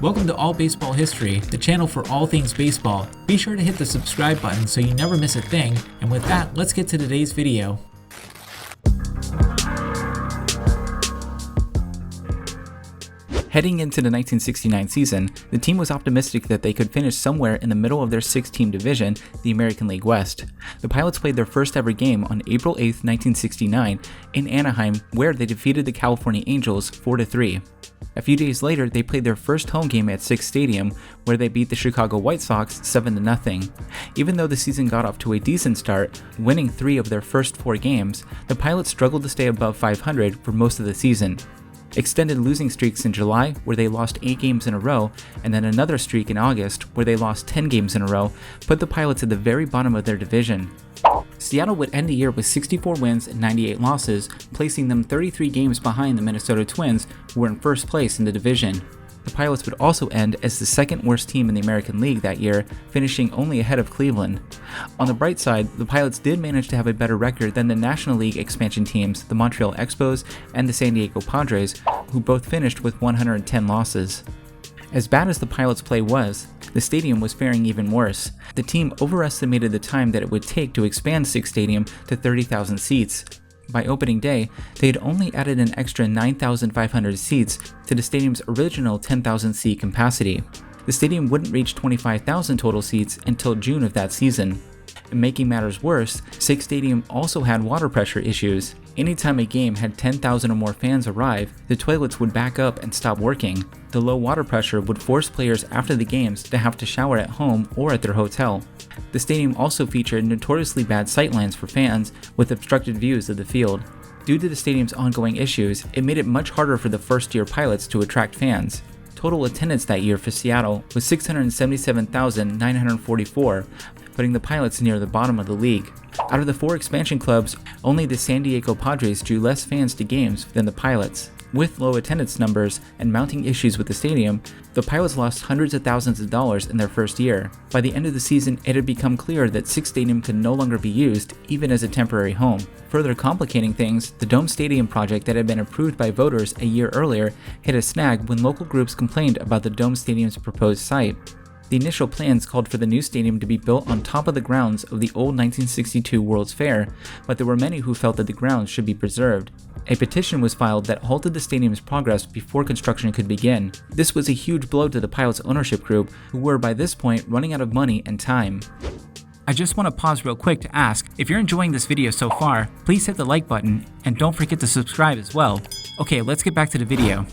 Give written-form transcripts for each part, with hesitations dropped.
Welcome to All Baseball History, the channel for all things baseball. Be sure to hit the subscribe button so you never miss a thing, and with that, let's get to today's video. Heading into the 1969 season, the team was optimistic that they could finish somewhere in the middle of their 6-team division, the American League West. The Pilots played their first ever game on April 8, 1969, in Anaheim, where they defeated the California Angels 4-3. A few days later, they played their first home game at Selig Stadium, where they beat the Chicago White Sox 7-0. Even though the season got off to a decent start, winning 3 of their first 4 games, the Pilots struggled to stay above 500 for most of the season. Extended losing streaks in July, where they lost 8 games in a row, and then another streak in August, where they lost 10 games in a row, put the Pilots at the very bottom of their division. Seattle would end the year with 64 wins and 98 losses, placing them 33 games behind the Minnesota Twins, who were in first place in the division. The Pilots would also end as the second worst team in the American League that year, finishing only ahead of Cleveland. On the bright side, the Pilots did manage to have a better record than the National League expansion teams, the Montreal Expos and the San Diego Padres, who both finished with 110 losses. As bad as the Pilots' play was, the stadium was faring even worse. The team overestimated the time that it would take to expand Selig Stadium to 30,000 seats. By opening day, they had only added an extra 9,500 seats to the stadium's original 10,000 seat capacity. The stadium wouldn't reach 25,000 total seats until June of that season. And making matters worse, Selig Stadium also had water pressure issues. Anytime a game had 10,000 or more fans arrive, the toilets would back up and stop working. The low water pressure would force players after the games to have to shower at home or at their hotel. The stadium also featured notoriously bad sightlines for fans with obstructed views of the field. Due to the stadium's ongoing issues, it made it much harder for the first-year Pilots to attract fans. Total attendance that year for Seattle was 677,944, putting the Pilots near the bottom of the league. Out of the 4 expansion clubs, only the San Diego Padres drew less fans to games than the Pilots. With low attendance numbers and mounting issues with the stadium, the Pilots lost hundreds of thousands of dollars in their first year. By the end of the season, it had become clear that Selig Stadium could no longer be used, even as a temporary home. Further complicating things, the Dome Stadium project that had been approved by voters a year earlier hit a snag when local groups complained about the Dome Stadium's proposed site. The initial plans called for the new stadium to be built on top of the grounds of the old 1962 World's Fair, but there were many who felt that the grounds should be preserved. A petition was filed that halted the stadium's progress before construction could begin. This was a huge blow to the Pilots ownership group, who were by this point running out of money and time. I just want to pause real quick to ask, if you're enjoying this video so far, please hit the like button, and don't forget to subscribe as well. Okay, let's get back to the video.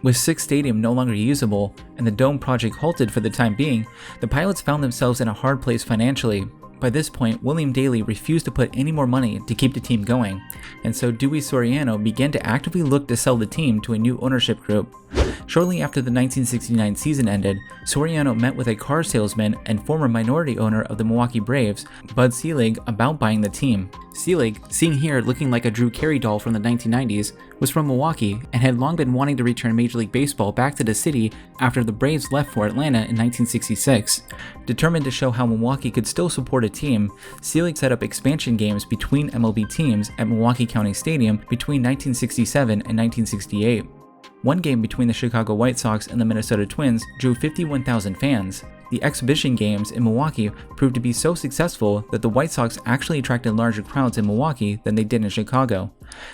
With Selig Stadium no longer usable and the Dome project halted for the time being, the Pilots found themselves in a hard place financially. By this point, William Daley refused to put any more money to keep the team going, and so Dewey Soriano began to actively look to sell the team to a new ownership group. Shortly after the 1969 season ended, Soriano met with a car salesman and former minority owner of the Milwaukee Braves, Bud Selig, about buying the team. Selig, seen here looking like a Drew Carey doll from the 1990s, was from Milwaukee and had long been wanting to return Major League Baseball back to the city after the Braves left for Atlanta in 1966. Determined to show how Milwaukee could still support a team, Selig set up expansion games between MLB teams at Milwaukee County Stadium between 1967 and 1968. One game between the Chicago White Sox and the Minnesota Twins drew 51,000 fans. The exhibition games in Milwaukee proved to be so successful that the White Sox actually attracted larger crowds in Milwaukee than they did in Chicago.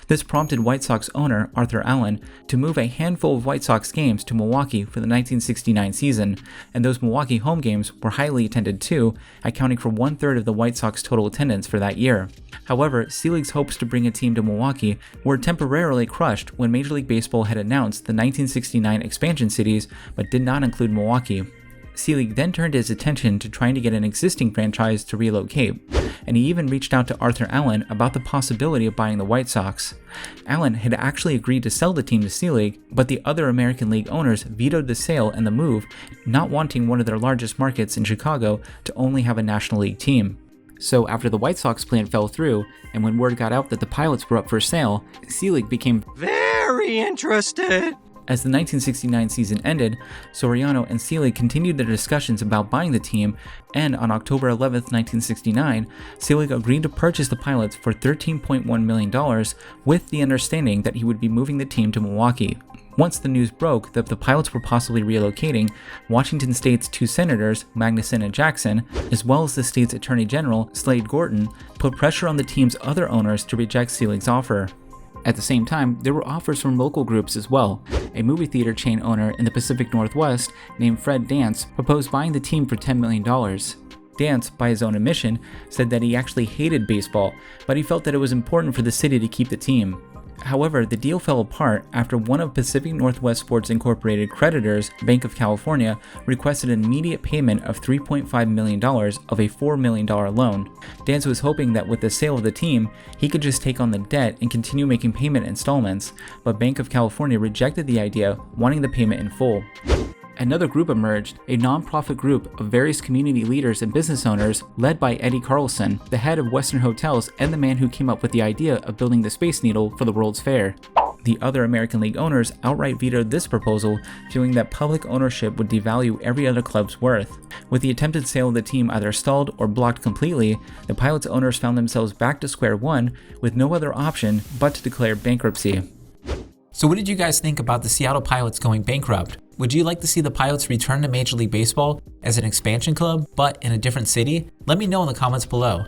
This prompted White Sox owner Arthur Allen to move a handful of White Sox games to Milwaukee for the 1969 season, and those Milwaukee home games were highly attended too, accounting for 1/3 of the White Sox total attendance for that year. However, Selig's hopes to bring a team to Milwaukee were temporarily crushed when Major League Baseball had announced the 1969 expansion cities but did not include Milwaukee. Selig then turned his attention to trying to get an existing franchise to relocate, and he even reached out to Arthur Allen about the possibility of buying the White Sox. Allen had actually agreed to sell the team to Selig, but the other American League owners vetoed the sale and the move, not wanting one of their largest markets in Chicago to only have a National League team. So after the White Sox plan fell through, and when word got out that the Pilots were up for sale, Selig became very interested. As the 1969 season ended, Soriano and Selig continued their discussions about buying the team, and on October 11, 1969, Selig agreed to purchase the Pilots for $13.1 million with the understanding that he would be moving the team to Milwaukee. Once the news broke that the Pilots were possibly relocating, Washington State's two senators, Magnuson and Jackson, as well as the state's Attorney General, Slade Gorton, put pressure on the team's other owners to reject Selig's offer. At the same time, there were offers from local groups as well. A movie theater chain owner in the Pacific Northwest named Fred Dance proposed buying the team for $10 million. Dance, by his own admission, said that he actually hated baseball, but he felt that it was important for the city to keep the team. However, the deal fell apart after one of Pacific Northwest Sports Incorporated creditors, Bank of California, requested an immediate payment of $3.5 million of a $4 million loan. Dance was hoping that with the sale of the team, he could just take on the debt and continue making payment installments, but Bank of California rejected the idea, wanting the payment in full. Another group emerged, a non-profit group of various community leaders and business owners led by Eddie Carlson, the head of Western Hotels and the man who came up with the idea of building the Space Needle for the World's Fair. The other American League owners outright vetoed this proposal, feeling that public ownership would devalue every other club's worth. With the attempted sale of the team either stalled or blocked completely, the Pilots owners found themselves back to square one with no other option but to declare bankruptcy. So what did you guys think about the Seattle Pilots going bankrupt? Would you like to see the Pilots return to Major League Baseball as an expansion club, but in a different city? Let me know in the comments below.